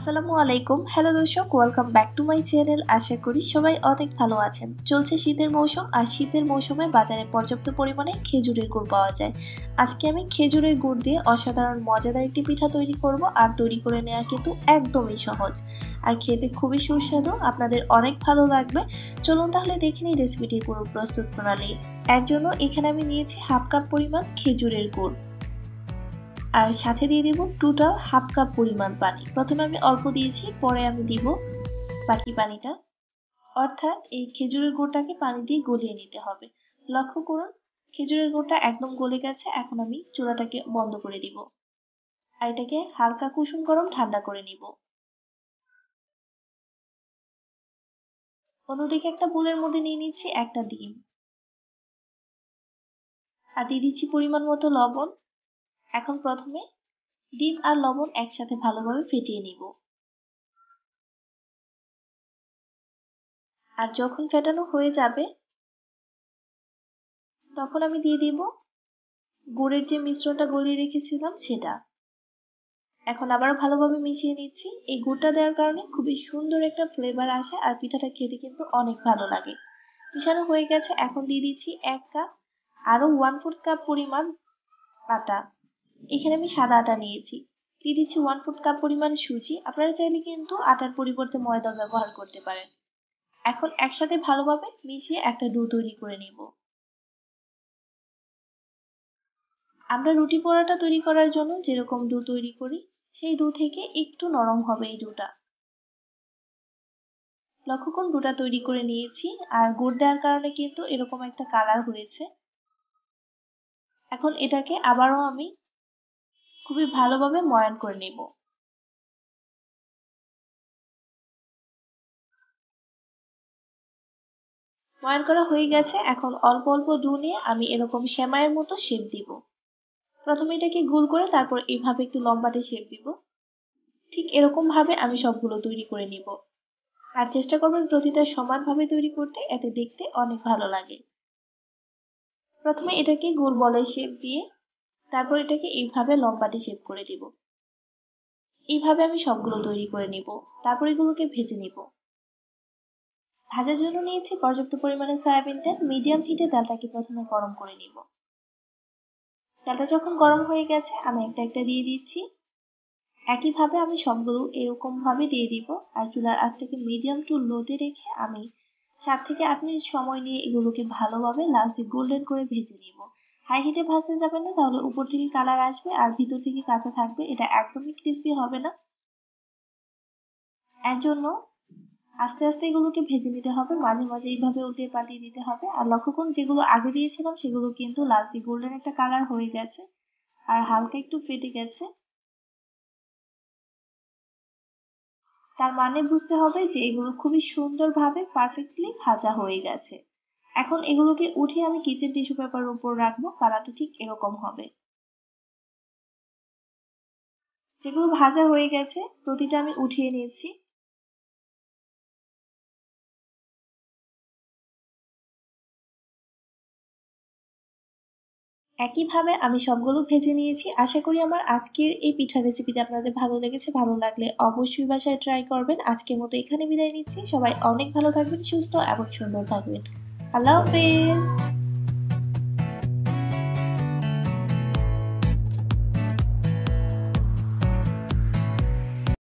আসসালামু আলাইকুম। হ্যালো দর্শক, welcome back to my channel. আশা করি সবাই অনেক ভালো আছেন। চলছে শীতের মৌসুম, আর শীতের মৌসুমে বাজারে পর্যাপ্ত পরিমাণে খেজুরের গুড় পাওয়া যায়। আজকে আমি খেজুরের গুড় দিয়ে অসাধারণ মজাদার একটি পিঠা তৈরি করব, আর তৈরি করে নেওয়া কিন্তু একদমই সহজ, আর খেতে খুবই সুস্বাদু। আপনাদের অনেক ভালো লাগবে। চলুন তাহলে দেখে নিই রেসিপিটির পুরো প্রস্তুত প্রণালী। এর জন্য এখানে আমি নিয়েছি হাফ কাপ পরিমাণ খেজুরের গুড়, আর সাথে দিয়ে দেব টোটাল হাফ কাপ পরিমাণ পানি। প্রথমে আমি অল্প দিয়েছি, পরে আমি দিব বাকি পানিটা। অর্থাৎ এই খেজুরের গুড়টাকে পানি দিয়ে গলিয়ে নিতে হবে। লক্ষ্য করুন, খেজুরের গুড়টা একদম গলে গেছে। এখন আমি চুলাটাকে বন্ধ করে দিব, আর এটাকে হালকা কুসুম গরম ঠান্ডা করে নিব। অন্যদিকে একটা বোলের মধ্যে নিয়ে নিচ্ছি একটা ডিম, আর দিয়ে দিচ্ছি পরিমাণ মতো লবণ। এখন প্রথমে ডিম আর লবণ একসাথে ভালোভাবে ফেটিয়ে নিব। আর যখন ফেটানো হয়ে যাবে, তখন আমি দিয়ে দিব গুড়ের যে মিশ্রণটা গলিয়ে রেখেছিলাম সেটা। এখন আবার ভালোভাবে মিশিয়ে নিচ্ছি। এই গুড়টা দেওয়ার কারণে খুবই সুন্দর একটা ফ্লেভার আসে, আর পিঠাটা খেতে কিন্তু অনেক ভালো লাগে। মিশানো হয়ে গেছে। এখন দিয়ে দিচ্ছি 1 কাপ, আরো 1/4 কাপ পরিমাণ আটা। এখানে আমি সাদা আটা নিয়েছি। দিয়ে দিচ্ছি 1/4 কাপ পরিমাণ সুজি। আপনারা চাইলে কিন্তু আটার পরিবর্তে ময়দা ব্যবহার করতে পারেন। এখন একসাথে ভালোভাবে মিশিয়ে একটা ডো তৈরি করে নিব। আমরা রুটি পরোটা তৈরি করার জন্য যেরকম ডো তৈরি করি, সেই ডো থেকে একটু নরম হবে এই ডোটা। লক্ষ্য করুন, ডোটা তৈরি করে নিয়েছি, আর গুড় দেওয়ার কারণে কিন্তু এরকম একটা কালার হয়েছে। এখন এটাকে আবারও আমি খুবই ভালোভাবে ময়ান করে নেব। ময়ান করা হয়ে গেছে। এখন অল্প অল্প ডো নিয়ে আমি এরকম সেমাইয়ের মতো শেপ দিব। প্রথমে এটাকে গোল করে তারপর এইভাবে একটু লম্বাটে শেপ দিব। ঠিক এরকম ভাবে আমি সবগুলো তৈরি করে নিব। আর চেষ্টা করবেন প্রতিটা সমানভাবে তৈরি করতে, এতে দেখতে অনেক ভালো লাগে। প্রথমে এটাকে গোল বলের শেপ দিয়ে তারপর এটাকে এইভাবে লম্বাটে শেপ করে দিব। এইভাবে আমি সবগুলো তৈরি করে নিব। তারপর এগুলোকে ভেজে নিব। ভাজার জন্য নিয়েছি পর্যাপ্ত পরিমাণে সয়াবিন তেল। মিডিয়াম হিটে তেলটাকে প্রথমে গরম করে নিব। তেলটা যখন গরম হয়ে গেছে, আমি একটা একটা দিয়ে দিচ্ছি। একইভাবে আমি সবগুলো এরকম ভাবে দিয়ে দিব। আর চুলার আঁচটাকে মিডিয়াম টু লোতে রেখে আমি 7 থেকে 8 মিনিট সময় নিয়ে এগুলোকে ভালোভাবে লালচে গোল্ডেন করে ভেজে নিব। হাই হিটে ভাজতে যাবেন না, তাহলে উপর থেকে কালার আসবে আর ভিতর থেকে কাঁচা থাকবে, এটা একদমই ক্রিস্পি হবে না। এর জন্য আস্তে আস্তে এগুলোকে ভেজে নিতে হবে। মাঝে মাঝে এইভাবে উল্টে পাল্টিয়ে দিতে হবে। আর লক্ষ্য করুন, যেগুলো আগে দিয়েছিলাম সেগুলো কিন্তু লালচে গোল্ডেন একটা কালার হয়ে গেছে, আর হালকা একটু ফেটে গেছে। তার মানে বুঝতে হবে যে এগুলো খুবই সুন্দরভাবে পারফেক্টলি ভাজা হয়ে গেছে। এখন এগুলোকে উঠিয়ে আমি কিচেন টিস্যু পেপারের উপর রাখবো। কালারটা ঠিক এরকম হবে। যেগুলো ভাজা হয়ে গেছে প্রতিটা আমি উঠিয়ে নিয়েছি। একইভাবে আমি সবগুলো ভেজে নিয়েছি। আশা করি আমার আজকের এই পিঠার রেসিপিটা আপনাদের ভালো লেগেছে। ভালো লাগলে অবশ্যই বাসায় ট্রাই করবেন। আজকের মতো এখানে বিদায় নিচ্ছি। সবাই অনেক ভালো থাকবেন, সুস্থ এবং সুন্দর থাকবেন। আল্লাহ হাফেজ।